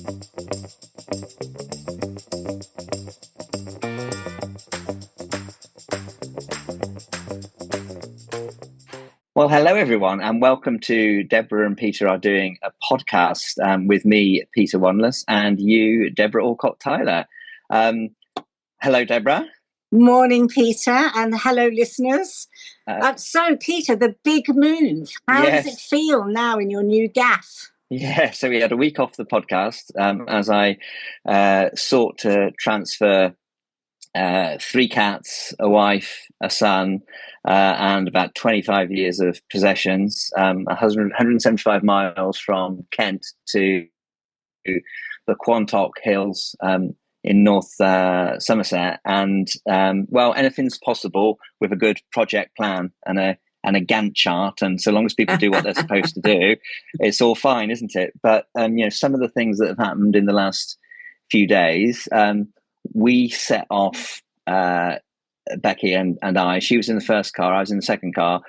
Well, hello, everyone, and welcome to Debra and Peter are doing a podcast with me, Peter Wanless, and you, Debra Alcott-Tyler. Hello, Debra. Morning, Peter, and hello, listeners. So, Peter, the big move. How does it feel now in your new gaff? Yeah, so we had a week off the podcast as I sought to transfer 3 cats, a wife, a son, and about 25 years of possessions, 175 miles from Kent to the Quantock Hills in North Somerset. And, well, anything's possible with a good project plan and a Gantt chart. And so long as people do what they're supposed to do, it's all fine, isn't it? But, some of the things that have happened in the last few days, we set off, Becky and I. She was in the first car, I was in the second car.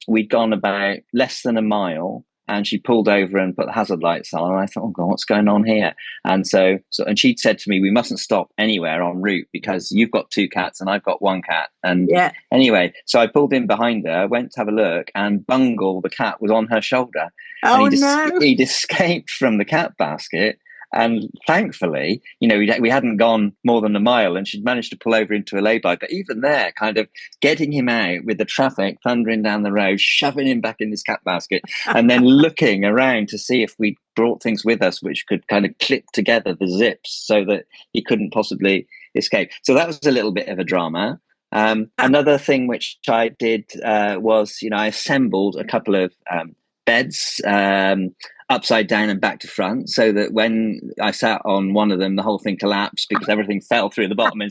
We'd gone about less than a mile, and she pulled over and put the hazard lights on. And I thought, oh God, what's going on here? And and she'd said to me, we mustn't stop anywhere en route because you've got 2 cats and I've got 1 cat. And anyway, so I pulled in behind her, went to have a look, and Bungle, the cat, was on her shoulder. Oh, and he'd escaped from the cat basket. And thankfully, we hadn't gone more than a mile, and she'd managed to pull over into a lay-by. But even there, kind of getting him out with the traffic thundering down the road, shoving him back in this cat basket, and then looking around to see if we'd brought things with us which could kind of clip together the zips so that he couldn't possibly escape. So that was a little bit of a drama. Another thing which I did was, I assembled a couple of beds upside down and back to front, so that when I sat on one of them, the whole thing collapsed because everything fell through the bottom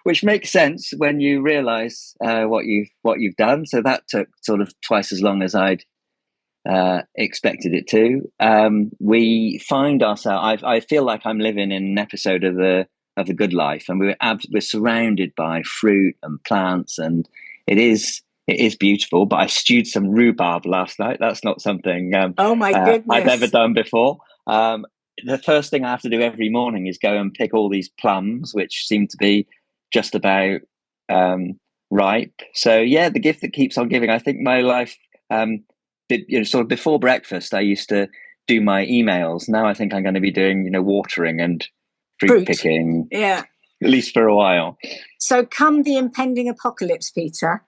which makes sense when you realise what you've done. So that took sort of twice as long as I'd expected it to. We find ourselves. I feel like I'm living in an episode of the Good Life, and we're surrounded by fruit and plants, and it is beautiful. But I stewed some rhubarb last night. That's not something oh my goodness I've ever done before. The first thing I have to do every morning is go and pick all these plums, which seem to be just about ripe. So yeah, the gift that keeps on giving. I think my life, sort of before breakfast, I used to do my emails. Now I think I'm going to be doing, watering and fruit picking. Yeah, at least for a while. So come the impending apocalypse, Peter,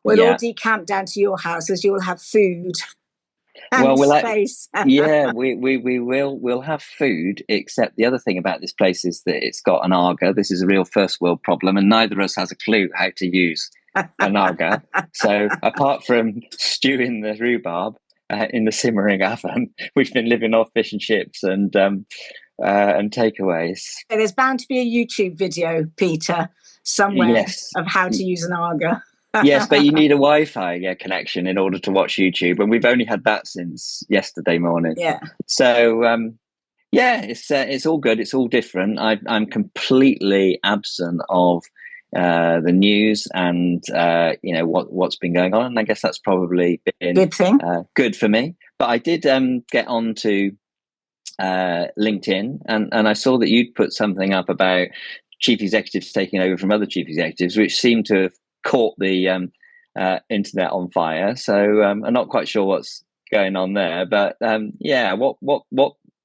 we'll all decamp down to your house as you'll have food and space. We'll have food, except the other thing about this place is that it's got an Aga. This is a real first world problem, and neither of us has a clue how to use an Aga. So apart from stewing the rhubarb in the simmering oven, we've been living off fish and chips and takeaways. There's bound to be a YouTube video, Peter, somewhere of how to use an Aga. Yes, but you need a Wi-Fi connection in order to watch YouTube, and we've only had that since yesterday morning. Yeah. So it's all good. It's all different. I'm completely absent of the news and what's been going on, and I guess that's probably been good thing. Good for me. But I did get onto LinkedIn, and I saw that you'd put something up about chief executives taking over from other chief executives, which seemed to have caught the internet on fire. So I'm not quite sure what's going on there, but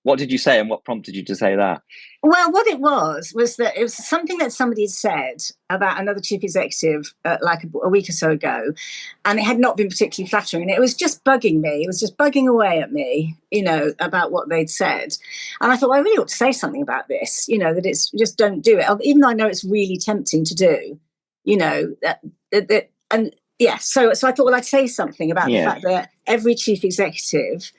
what did you say, and what prompted you to say that? Well, what it was that it was something that somebody had said about another chief executive like a week or so ago, and it had not been particularly flattering, and it was just bugging me. It was just bugging away at me, about what they'd said. And I thought, well, I really ought to say something about this, that it's just don't do it, even though I know it's really tempting to do. So I thought, well, I'd say something about the fact that every chief executive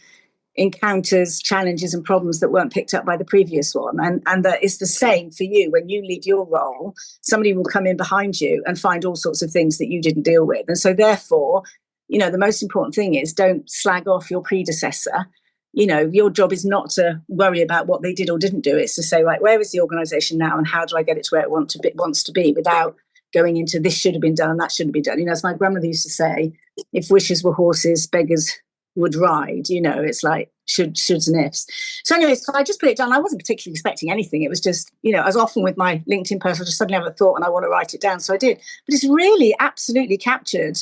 encounters challenges and problems that weren't picked up by the previous one, and that it's the same for you. When you leave your role, somebody will come in behind you and find all sorts of things that you didn't deal with. And so therefore, the most important thing is don't slag off your predecessor. Your job is not to worry about what they did or didn't do. It's to say, right, where is the organisation now, and how do I get it to where it wants to be without going into this should have been done and that shouldn't be done. As my grandmother used to say, if wishes were horses, beggars would ride. It's like shoulds and ifs. So anyway, so I just put it down. I wasn't particularly expecting anything. It was just, as often with my LinkedIn post, I just suddenly have a thought and I want to write it down. So I did. But it's really absolutely captured,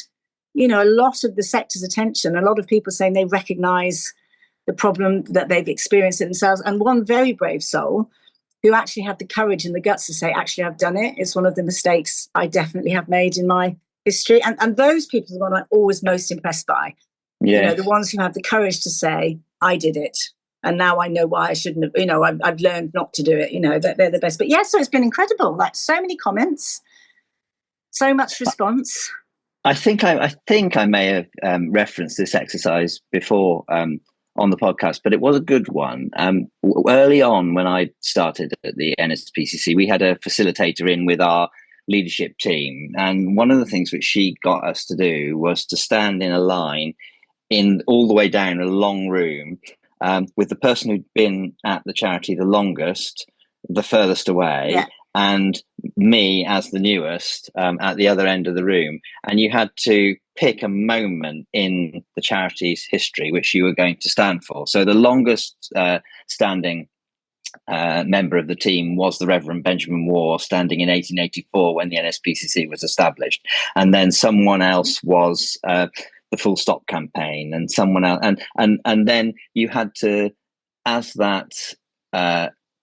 a lot of the sector's attention. A lot of people saying they recognise the problem that they've experienced it themselves. And one very brave soul who actually had the courage and the guts to say, actually, I've done it. It's one of the mistakes I definitely have made in my history. And those people are the ones I'm always most impressed by. The ones who have the courage to say, I did it. And now I know why I shouldn't have, I've learned not to do it, they're the best. But so it's been incredible. Like so many comments, so much response. I think I may have referenced this exercise before on the podcast, but it was a good one. Early on when I started at the NSPCC, we had a facilitator in with our leadership team. And one of the things which she got us to do was to stand in a line in all the way down a long room with the person who'd been at the charity the longest, the furthest away, and me as the newest at the other end of the room. And you had to pick a moment in the charity's history which you were going to stand for. So the longest standing member of the team was the Reverend Benjamin Waugh, standing in 1884 when the NSPCC was established. And then someone else was the Full Stop campaign, and someone else, and then you had to, as that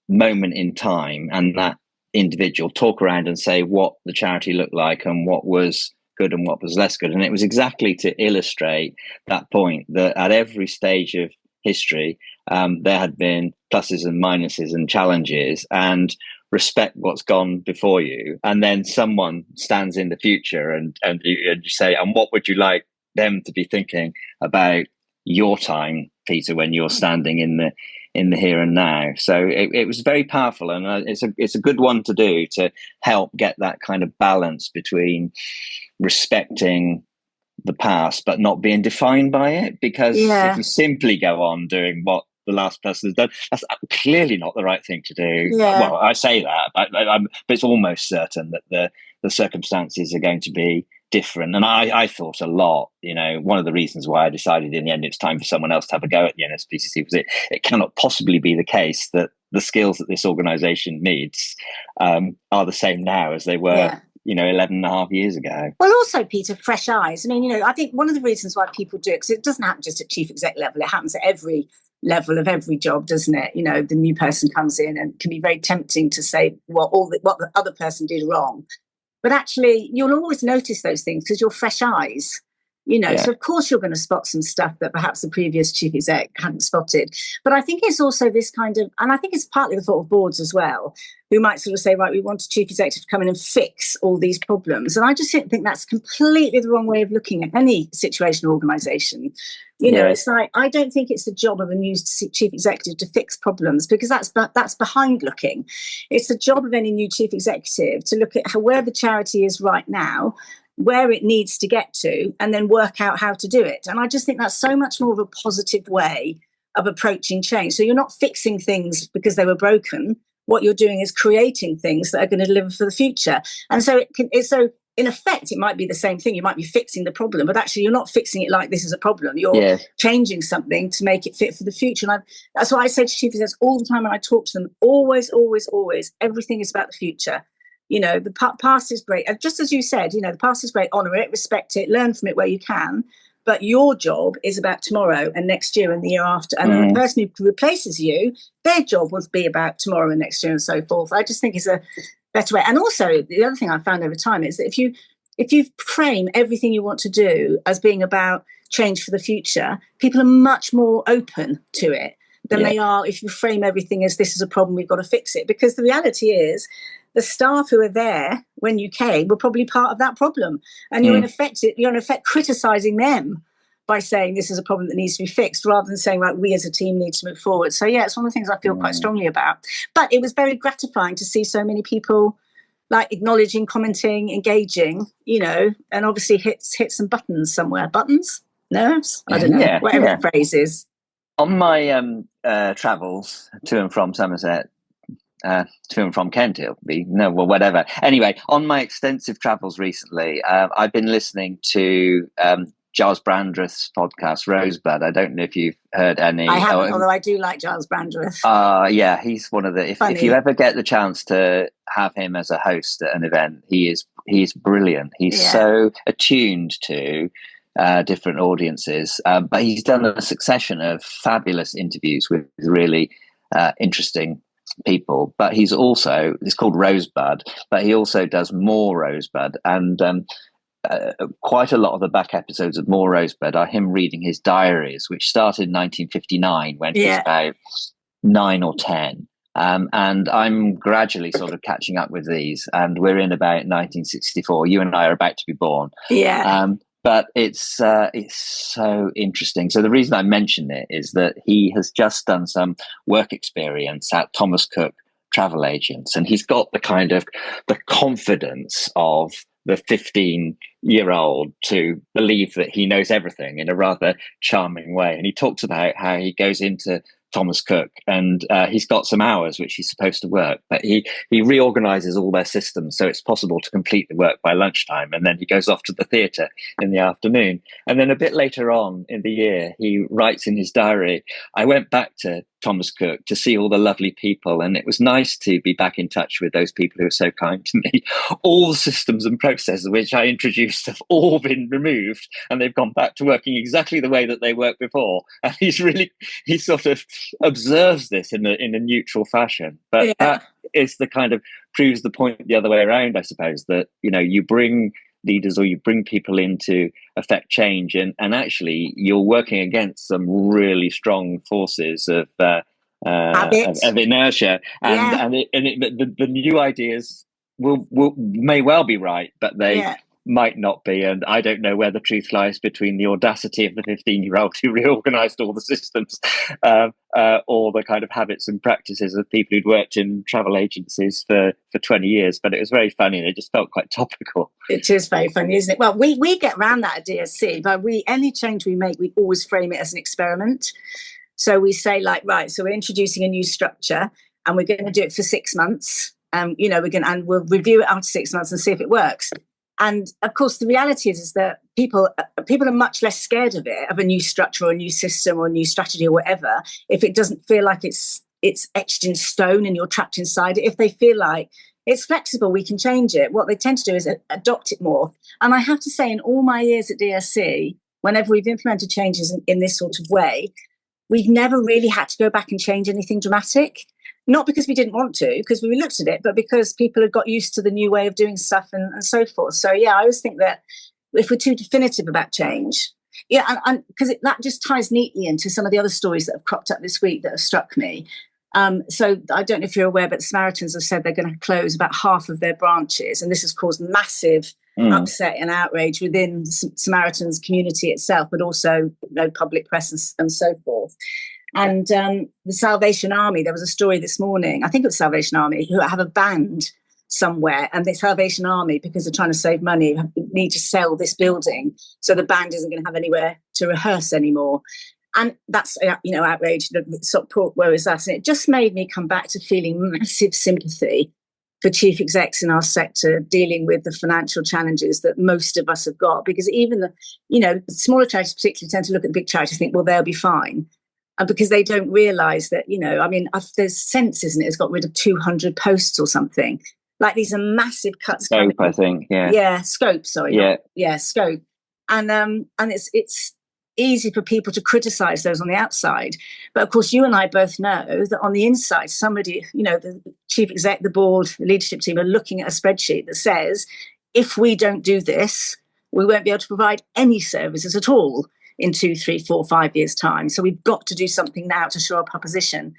moment in time and that individual, talk around and say what the charity looked like and what was good and what was less good. And it was exactly to illustrate that point that at every stage of history there had been pluses and minuses and challenges, and respect what's gone before you. And then someone stands in the future and you say, and what would you like them to be thinking about your time, Peter, when you're standing in the here and now? So it was very powerful, and it's a good one to do, to help get that kind of balance between respecting the past but not being defined by it. Because if you simply go on doing what the last person has done, that's clearly not the right thing to do. Well, I say that, but it's almost certain that the circumstances are going to be different. And I thought a lot, one of the reasons why I decided in the end it's time for someone else to have a go at the NSPCC was it cannot possibly be the case that the skills that this organisation needs are the same now as they were 11 and a half years ago. Well, also, Peter, fresh eyes. I mean, I think one of the reasons why people do it, because it doesn't happen just at chief exec level, it happens at every level of every job, doesn't it? The new person comes in and it can be very tempting to say what the other person did wrong. But actually, you'll always notice those things because you're fresh eyes. So of course you're going to spot some stuff that perhaps the previous chief exec hadn't spotted. But I think it's also this kind of, and I think it's partly the fault of boards as well, who might sort of say, right, we want a chief executive to come in and fix all these problems. And I just think that's completely the wrong way of looking at any situation or organisation. It's like, I don't think it's the job of a new chief executive to fix problems, because that's behind looking. It's the job of any new chief executive to look at where the charity is right now, where it needs to get to, and then work out how to do it. And I just think that's so much more of a positive way of approaching change. So you're not fixing things because they were broken. What you're doing is creating things that are going to deliver for the future. And so so in effect, it might be the same thing. You might be fixing the problem, but actually you're not fixing it like this is a problem. You're changing something to make it fit for the future. And that's what I say to chief executives all the time when I talk to them. Always, always, always, everything is about the future. The past is great. Just as you said, the past is great. Honour it, respect it, learn from it where you can. But your job is about tomorrow and next year and the year after. And then the person who replaces you, their job will be about tomorrow and next year and so forth. I just think it's a better way. And also, the other thing I've found over time is that if you frame everything you want to do as being about change for the future, people are much more open to it than they are if you frame everything as this is a problem, we've got to fix it. Because the reality is, the staff who are there when you came were probably part of that problem. And you're in effect criticising them by saying this is a problem that needs to be fixed, rather than saying, right, we as a team need to move forward. So, it's one of the things I feel quite strongly about. But it was very gratifying to see so many people acknowledging, commenting, engaging, and obviously hit some buttons somewhere. Buttons? Nerves? I don't know. Whatever the phrase is. On my travels to and from Somerset, to and from Kent, whatever. Anyway, on my extensive travels recently, I've been listening to Giles Brandreth's podcast, Rosebud. I don't know if you've heard any. I haven't, although I do like Giles Brandreth. Yeah, he's one of the. If you ever get the chance to have him as a host at an event, he's brilliant. He's so attuned to different audiences, but he's done a succession of fabulous interviews with really interesting people. But he's also, it's called Rosebud, but he also does More Rosebud, and quite a lot of the back episodes of More Rosebud are him reading his diaries, which started in 1959 when he was about 9 or 10. And I'm gradually sort of catching up with these, and we're in about 1964. You and I are about to be born. But it's so interesting. So the reason I mention it is that he has just done some work experience at Thomas Cook Travel Agents, and he's got the kind of the confidence of the 15-year-old to believe that he knows everything in a rather charming way. And he talks about how he goes into Thomas Cook, and he's got some hours which he's supposed to work, but he reorganizes all their systems so it's possible to complete the work by lunchtime, and then he goes off to the theatre in the afternoon. And then a bit later on in the year, he writes in his diary, I went back to Thomas Cook to see all the lovely people, and it was nice to be back in touch with those people who were so kind to me. All the systems and processes which I introduced have all been removed, and they've gone back to working exactly the way that they worked before. And he sort of observes this in a neutral fashion, but that is the kind of proves the point the other way around, I suppose, that you bring leaders or you bring people in to affect change, and actually you're working against some really strong forces of inertia, and the new ideas may well be right, but they might not be. And I don't know where the truth lies between the audacity of the 15-year-old who reorganized all the systems or the kind of habits and practices of people who'd worked in travel agencies for 20 years. But it was very funny, and it just felt quite topical. It is very funny, isn't it? Well, we get around that at DSC, but any change we make, we always frame it as an experiment. So we say, like, right, so we're introducing a new structure, and we're going to do it for 6 months. We'll review it after 6 months and see if it works. And of course, the reality is that people are much less scared of it, of a new structure or a new system or a new strategy or whatever, if it doesn't feel like it's etched in stone and you're trapped inside it. If they feel like it's flexible, we can change it. What they tend to do is adopt it more. And I have to say, in all my years at DSC, whenever we've implemented changes in this sort of way, we've never really had to go back and change anything dramatic. Not because we didn't want to, because we looked at it, but because people had got used to the new way of doing stuff and so forth. So, I always think that if we're too definitive about change, and because that just ties neatly into some of the other stories that have cropped up this week that have struck me. So I don't know if you're aware, but the Samaritans have said they're going to close about half of their branches, and this has caused massive upset and outrage within the Samaritans community itself, but also public press and so forth. And the Salvation Army, there was a story this morning, I think it was Salvation Army, who have a band somewhere, and the Salvation Army, because they're trying to save money, need to sell this building, so the band isn't going to have anywhere to rehearse anymore. And that's outrage. Where is that? And it just made me come back to feeling massive sympathy for chief execs in our sector dealing with the financial challenges that most of us have got, because even the smaller charities particularly tend to look at the big charities and think, well, they'll be fine. And because they don't realise that, there's Sense, isn't it? It's got rid of 200 posts or something. Like, these are massive cuts. Scope, I think, Scope, sorry. Scope. And it's easy for people to criticise those on the outside. But, of course, you and I both know that on the inside, somebody, the chief exec, the board, the leadership team are looking at a spreadsheet that says, if we don't do this, we won't be able to provide any services at all in 2, 3, 4, 5 years' time. So we've got to do something now to shore up our position.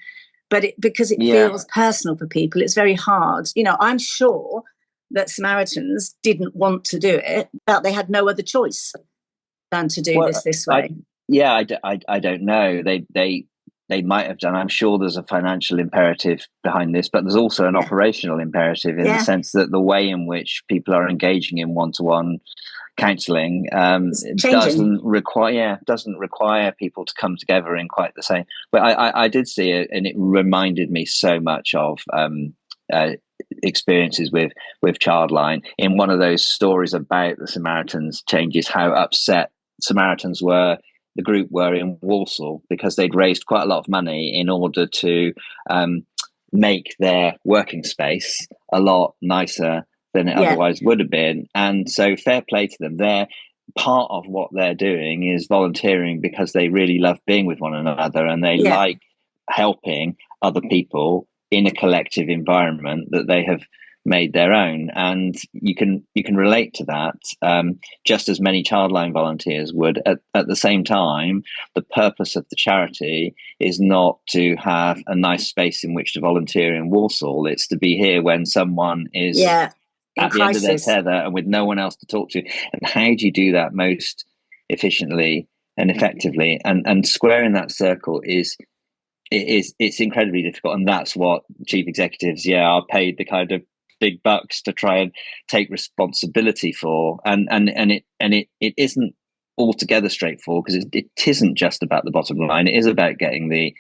But because it feels personal for people, it's very hard. I'm sure that Samaritans didn't want to do it, but they had no other choice than to do this way. I don't know. They might have done. I'm sure there's a financial imperative behind this, but there's also an operational imperative in the sense that the way in which people are engaging in one-to-one counselling doesn't require people to come together in quite the same. But I did see it, and it reminded me so much of experiences with Childline. In one of those stories about the Samaritans changes, how upset Samaritans were, the group were in Walsall, because they'd raised quite a lot of money in order to make their working space a lot nicer than it otherwise would have been. And so fair play to them. They're part of what they're doing is volunteering because they really love being with one another, and they like helping other people in a collective environment that they have made their own. And you can relate to that, just as many childline volunteers would. At the same time, the purpose of the charity is not to have a nice space in which to volunteer in Walsall. It's to be here when someone is at the end of their tether and with no one else to talk to. And how do you do that most efficiently and effectively? And squaring that circle it's incredibly difficult. And that's what chief executives are paid the kind of big bucks to try and take responsibility for. And it isn't altogether straightforward, because it isn't just about the bottom line. It is about getting the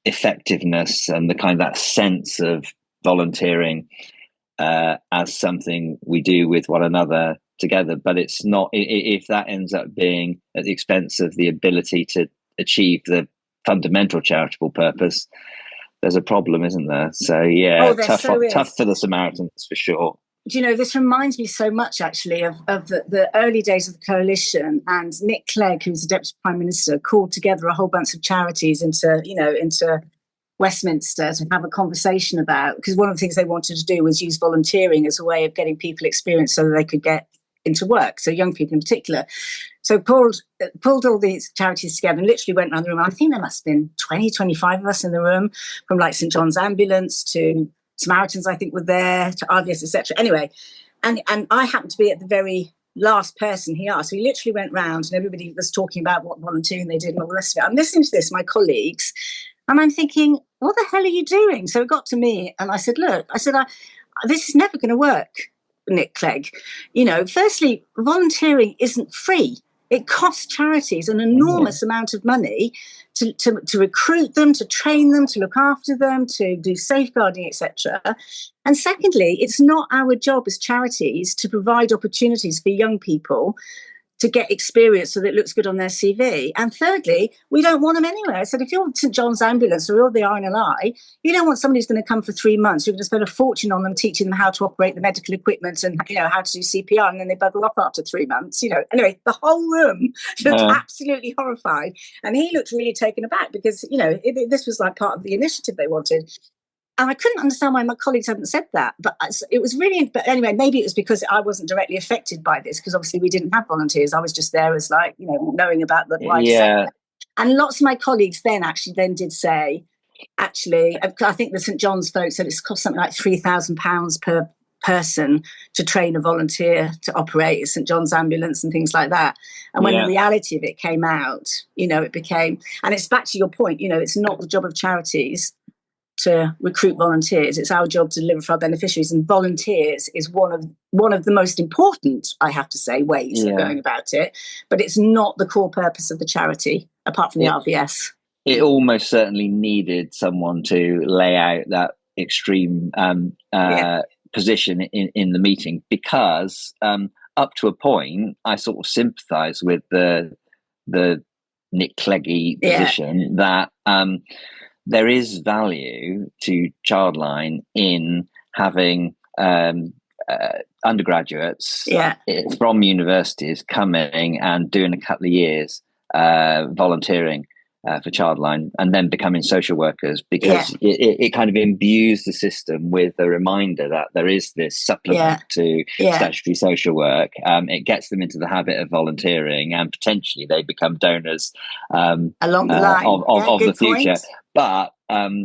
effectiveness and the kind of that sense of volunteering as something we do with one another together. But it's not, if that ends up being at the expense of the ability to achieve the fundamental charitable purpose, there's a problem, isn't there? So tough for the Samaritans, for sure. Do you know, this reminds me so much actually of the early days of the coalition, and Nick Clegg, who's the Deputy Prime Minister, called together a whole bunch of charities into Westminster to have a conversation about, because one of the things they wanted to do was use volunteering as a way of getting people experience so that they could get into work, so young people in particular. So pulled all these charities together and literally went around the room. I think there must have been 20, 25 of us in the room, from like St. John's Ambulance to Samaritans, I think, were there, to RVS, etc. Anyway, and I happened to be at the very last person he asked. So he literally went round and everybody was talking about what volunteering they did and all the rest of it. I'm listening to this, my colleagues, and I'm thinking, what the hell are you doing? So it got to me and I said, look, this is never going to work, Nick Clegg. Firstly, volunteering isn't free. It costs charities an enormous amount of money to recruit them, to train them, to look after them, to do safeguarding, etc. And secondly, it's not our job as charities to provide opportunities for young people to get experience so that it looks good on their CV. And thirdly, we don't want them anywhere. I said, if you're St. John's Ambulance or you're the RNLI, you don't want somebody who's going to come for 3 months. You're going to spend a fortune on them, teaching them how to operate the medical equipment and how to do CPR, and then they bugger off after 3 months. Anyway, the whole room looked absolutely horrified, and he looked really taken aback because this was like part of the initiative they wanted. And I couldn't understand why my colleagues hadn't said that. But it was really, but anyway, maybe it was because I wasn't directly affected by this, because obviously we didn't have volunteers. I was just there as knowing about the wider sector. And lots of my colleagues then did say, actually, I think the St. John's folks said it's cost something like £3,000 per person to train a volunteer to operate a St. John's Ambulance and things like that. And when the reality of it came out, it became, and it's back to your point, it's not the job of charities to recruit volunteers. It's our job to deliver for our beneficiaries, and volunteers is one of the most important, I have to say, ways of going about it. But it's not the core purpose of the charity, apart from the RVS. It almost certainly needed someone to lay out that extreme position in the meeting, because up to a point, I sort of sympathise with the Nick Cleggy position that. There is value to Childline in having undergraduates from universities coming and doing a couple of years volunteering for Childline, and then becoming social workers, because it kind of imbues the system with a reminder that there is this supplement to statutory social work. It gets them into the habit of volunteering, and potentially they become donors along the line of the future. Point. But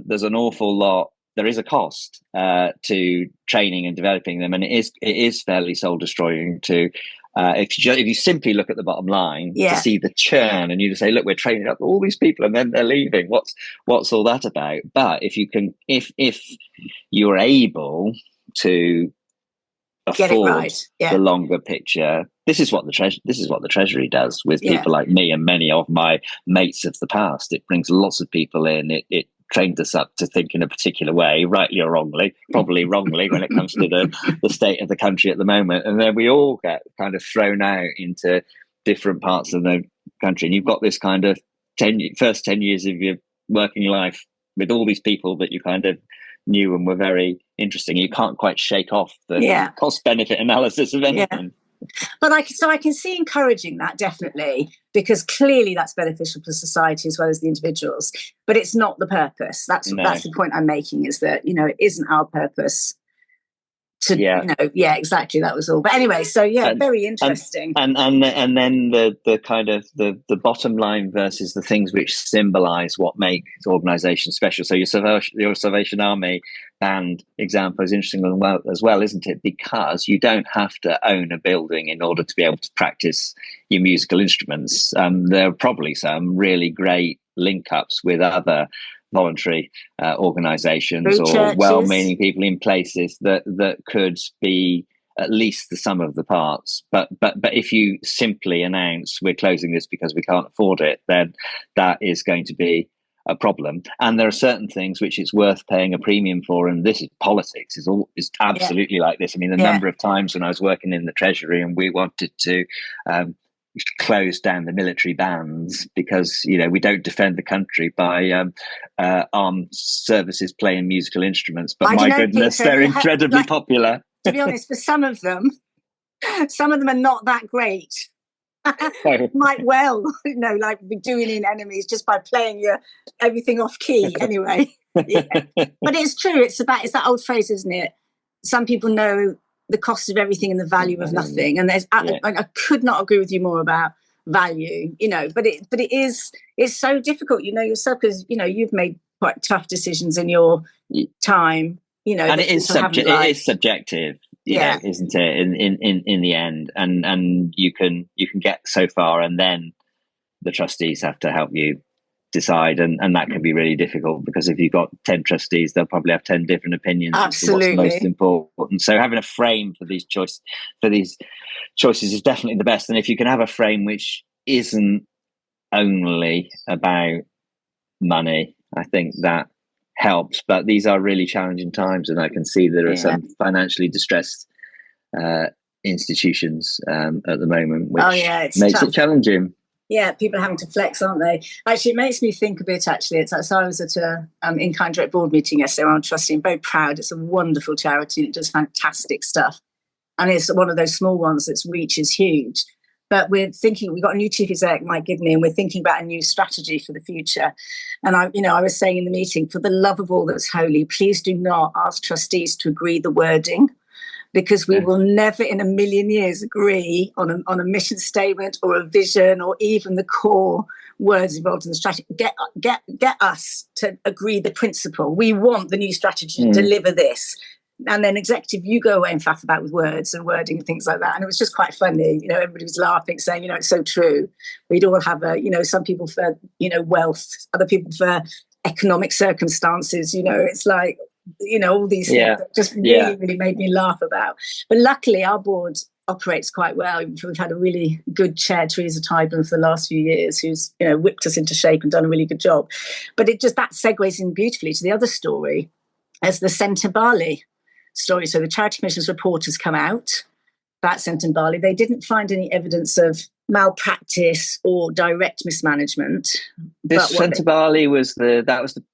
there's an awful lot. There is a cost to training and developing them, and it is fairly soul destroying to. If you simply look at the bottom line to see the churn, and you just say, "Look, we're training up all these people, and then they're leaving. What's all that about?" But if you're able to afford the longer picture, this is what the Treasury does with people like me and many of my mates of the past. It brings lots of people in. It trained us up to think in a particular way, rightly or wrongly, probably wrongly when it comes to the state of the country at the moment. And then we all get kind of thrown out into different parts of the country, and you've got this kind of first 10 years of your working life with all these people that you kind of knew and were very interesting. You can't quite shake off the cost benefit analysis of anything. But I can see encouraging that, definitely, because clearly that's beneficial for society as well as the individuals. But it's not the purpose. That's the point I'm making, is that, it isn't our purpose to, exactly. That was all. But anyway, so very interesting. And then the kind of the bottom line versus the things which symbolize what make organizations special. So your Salvation Army and example is interesting as well, isn't it? Because you don't have to own a building in order to be able to practice your musical instruments. There are probably some really great link ups with other voluntary organizations or well-meaning people in places that could be at least the sum of the parts. But if you simply announce we're closing this because we can't afford it, then that is going to be a problem. And there are certain things which it's worth paying a premium for, and this is politics is absolutely like this. I mean, the number of times when I was working in the Treasury and we wanted to close down the military bands because we don't defend the country by armed services playing musical instruments, but my goodness, Peter, they're incredibly popular. To be honest, for some of them are not that great. Might well be doing in enemies just by playing everything off key anyway. But it's true, it's that old phrase, isn't it? Some people know the cost of everything and the value of nothing, and I could not agree with you more about value, but it's so difficult, yourself, because you've made quite tough decisions in your time, and it is subjective, isn't it, in the end, and you can get so far, and then the trustees have to help you decide, and that can be really difficult, because if you've got 10 trustees, they'll probably have 10 different opinions as to what's most important. So having a frame for these choices is definitely the best. And if you can have a frame which isn't only about money, I think that helps. But these are really challenging times, and I can see there are some financially distressed institutions at the moment, which makes tough. It challenging. Yeah, people are having to flex, aren't they? Actually, it makes me think a bit, actually. So I was at a in-kind direct board meeting yesterday around trustee. I'm very proud. It's a wonderful charity, and it does fantastic stuff. And it's one of those small ones that's reach is huge. But we've got a new chief exec, Mike Gidney, and we're thinking about a new strategy for the future. And I was saying in the meeting, for the love of all that's holy, please do not ask trustees to agree the wording, because we will never in a million years agree on a mission statement or a vision or even the core words involved in the strategy. Get us to agree the principle. We want the new strategy to deliver this. And then executive, you go away and faff about with words and wording and things like that. And it was just quite funny. Everybody was laughing, saying, it's so true. We'd all have some people for, wealth, other people for economic circumstances. It's like, all these things that just really made me laugh about. But luckily, our board operates quite well. We've had a really good chair, Teresa Tyburn, for the last few years, who's whipped us into shape and done a really good job. But that segues in beautifully to the other story, as the Sentebale story. So the Charity Commission's report has come out about Sentebale. They didn't find any evidence of malpractice or direct mismismanagement. This Sentebale was the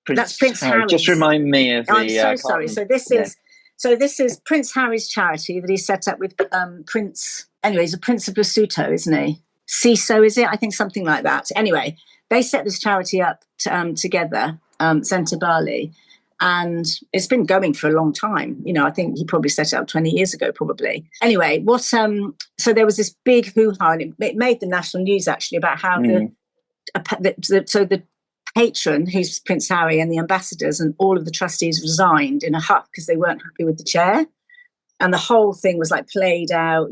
Prince. That's Prince Harry. Just remind me of the. I'm so sorry. So this is Prince Harry's charity that he set up with Prince. Anyway, he's a Prince of Lesotho, isn't he? CISO, is it? I think something like that. Anyway, they set this charity up together, Sentebale. And it's been going for a long time. I think he probably set it up 20 years ago, probably. Anyway, so there was this big hoo-ha, and it made the national news, actually, about how the patron, who's Prince Harry, and the ambassadors and all of the trustees resigned in a huff because they weren't happy with the chair. And the whole thing was played out,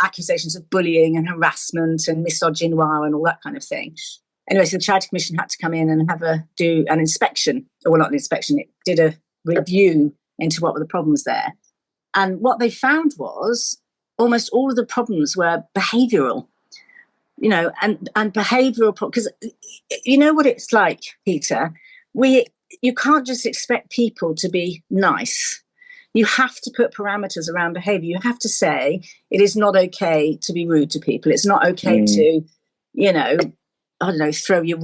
accusations of bullying and harassment and misogynoir and all that kind of thing. Anyway, so the Charity Commission had to come in and do an inspection. Well, not an inspection, it did a review into what were the problems there. And what they found was almost all of the problems were behavioural, and behavioural problems. Because you know what it's like, Peter? You can't just expect people to be nice. you have to put parameters around behaviour. You have to say it is not okay to be rude to people. It's not okay to, I don't know, throw your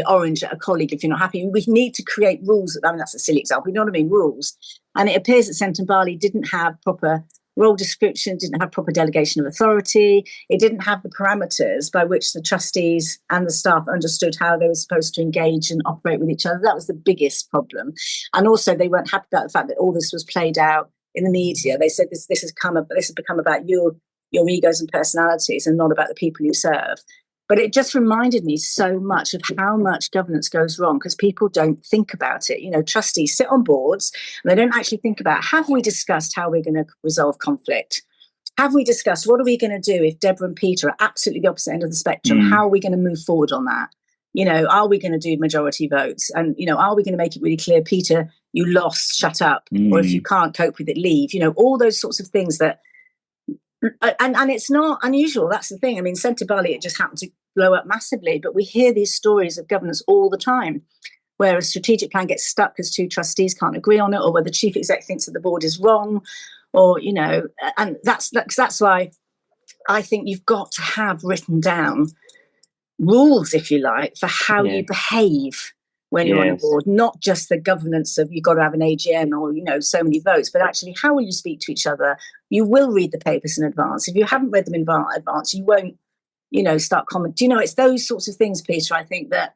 orange at a colleague if you're not happy. We need to create rules. I mean, that's a silly example. You know what I mean? Rules. And it appears that Sentebale didn't have proper role description, didn't have proper delegation of authority. It didn't have the parameters by which the trustees and the staff understood how they were supposed to engage and operate with each other. That was the biggest problem. And also they weren't happy about the fact that all this was played out in the media. They said this has become about your egos and personalities and not about the people you serve. But it just reminded me so much of how much governance goes wrong because people don't think about it. Trustees sit on boards and they don't actually think about, have we discussed how we're going to resolve conflict? Have we discussed what are we going to do if Debra and Peter are absolutely the opposite end of the spectrum? How are we going to move forward on that? Are we going to do majority votes? And, are we going to make it really clear, Peter, you lost, shut up. Or if you can't cope with it, leave. All those sorts of things that, and it's not unusual. That's the thing. I mean, Sentebale, it just happened to blow up massively, but we hear these stories of governance all the time where a strategic plan gets stuck because two trustees can't agree on it, or where the chief exec thinks that the board is wrong, or and that's why I think you've got to have written down rules, if you like, for how you behave when you're on a board, not just the governance of you've got to have an AGM or so many votes, but actually how will you speak to each other? You will read the papers in advance. If you haven't read them in advance, you won't start commenting. It's those sorts of things, Peter, I think that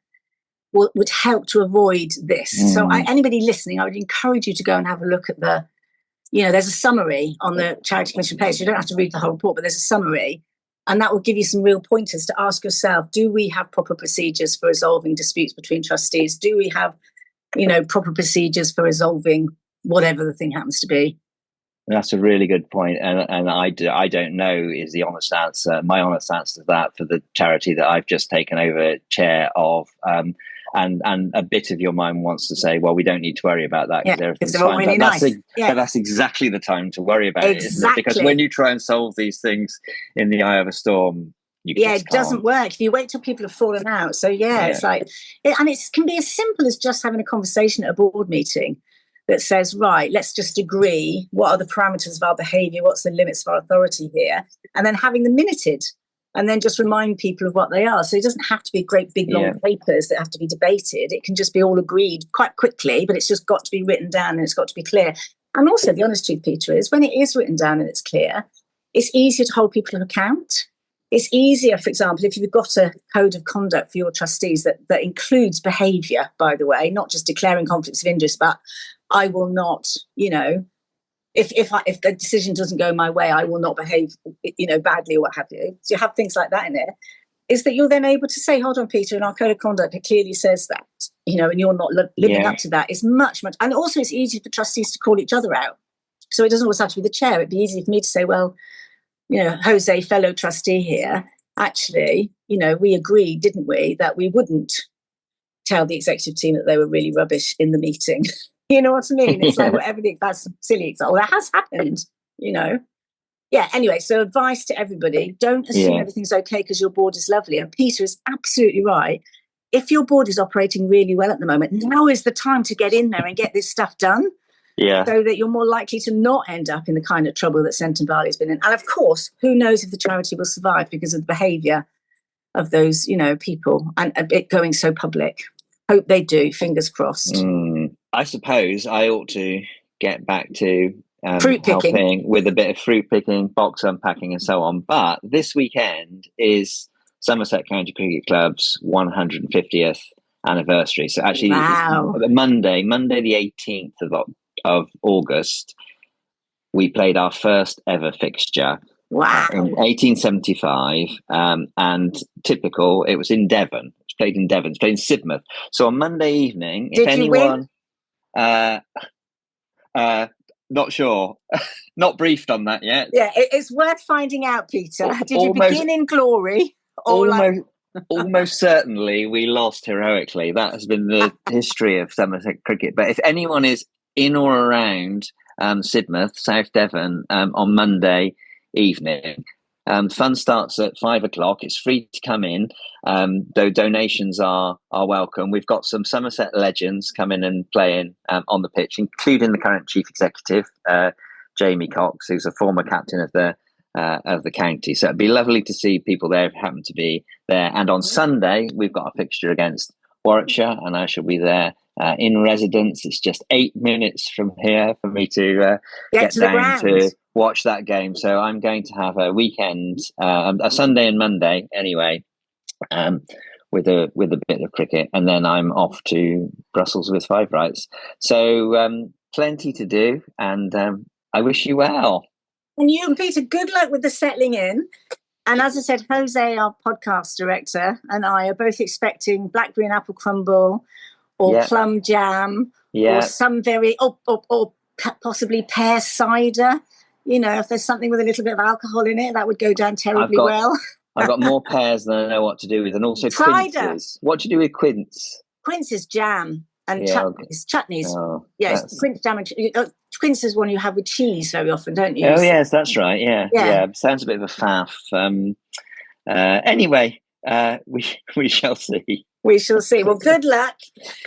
would help to avoid this. So anybody listening, I would encourage you to go and have a look at there's a summary on the Charity Commission page. You don't have to read the whole report, but there's a summary. And that will give you some real pointers to ask yourself, do we have proper procedures for resolving disputes between trustees? Do we have, proper procedures for resolving whatever the thing happens to be? That's a really good point, and I don't know is the honest answer. My honest answer to that for the charity that I've just taken over chair of, and a bit of your mind wants to say, well, we don't need to worry about that because everything's fine. Really but that's exactly the time to worry about it, isn't it? Because when you try and solve these things in the eye of a storm, it doesn't work if you wait till people have fallen out. So it's like, and it can be as simple as just having a conversation at a board meeting that says, right, let's just agree what are the parameters of our behaviour, what's the limits of our authority here, and then having them minuted, and then just remind people of what they are. So it doesn't have to be great big long papers that have to be debated. It can just be all agreed quite quickly, but it's just got to be written down and it's got to be clear. And also the honest truth, Peter, is when it is written down and it's clear, it's easier to hold people to account. It's easier, for example, if you've got a code of conduct for your trustees that includes behaviour, by the way, not just declaring conflicts of interest, but I will not, if the decision doesn't go my way, I will not behave, badly or what have you. So you have things like that in there. Is that you're then able to say, hold on, Peter, in our code of conduct, it clearly says that, and you're not living up to that. It's much, and also it's easy for trustees to call each other out. So it doesn't always have to be the chair. It'd be easy for me to say, well, José, fellow trustee here, actually, we agreed, didn't we, that we wouldn't tell the executive team that they were really rubbish in the meeting. You know what I mean? It's like whatever that's a silly example. That has happened, Yeah, anyway, so advice to everybody, don't assume everything's okay because your board is lovely. And Peter is absolutely right. If your board is operating really well at the moment, now is the time to get in there and get this stuff done. So that you're more likely to not end up in the kind of trouble that Sentebale has been in. And of course, who knows if the charity will survive because of the behaviour of those, people and it going so public. Hope they do, fingers crossed. I suppose I ought to get back to fruit picking. Helping with a bit of fruit picking, box unpacking and so on. But this weekend is Somerset County Cricket Club's 150th anniversary. So actually Monday the 18th of August, we played our first ever fixture. Wow. In 1875, and typical, it was in Devon. It's played in Devon. It's played in Sidmouth. So on Monday evening, if anyone... not sure. Not briefed on that yet. Yeah, it's worth finding out, Peter. Did you begin in glory? Almost certainly we lost heroically. That has been the history of Somerset cricket. But if anyone is in or around Sidmouth, South Devon, on Monday evening, Fun starts at 5 o'clock. It's free to come in, though donations are welcome. We've got some Somerset legends coming and playing on the pitch, including the current chief executive, Jamie Cox, who's a former captain of the county. So it'd be lovely to see people there if you happen to be there. And on Sunday, we've got a fixture against Warwickshire, and I shall be there in residence. It's just 8 minutes from here for me to get down to watch that game. So I'm going to have a weekend, a Sunday and Monday anyway, with a bit of cricket, and then I'm off to Brussels with Five Rights. So plenty to do, and I wish you well. And you and Peter, good luck with the settling in. And as I said, José, our podcast director, and I are both expecting blackberry and apple crumble, or plum jam, or some or possibly pear cider. You know, if there's something with a little bit of alcohol in it, that would go down terribly well. I've got more pears than I know what to do with, and also cider. Quinces. What do you do with quince? Quince is jam and chutneys. Oh, yes, quince jam and quince is one you have with cheese very often, don't you? Oh yes, that's right. Yeah. Sounds a bit of a faff. Anyway, we shall see. We shall see. Well, good luck,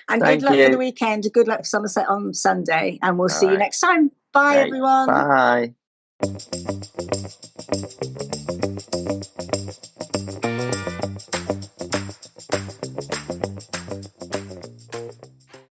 and good luck for the weekend. Good luck for Somerset on Sunday, and we'll see you next time. Bye, everyone. Bye.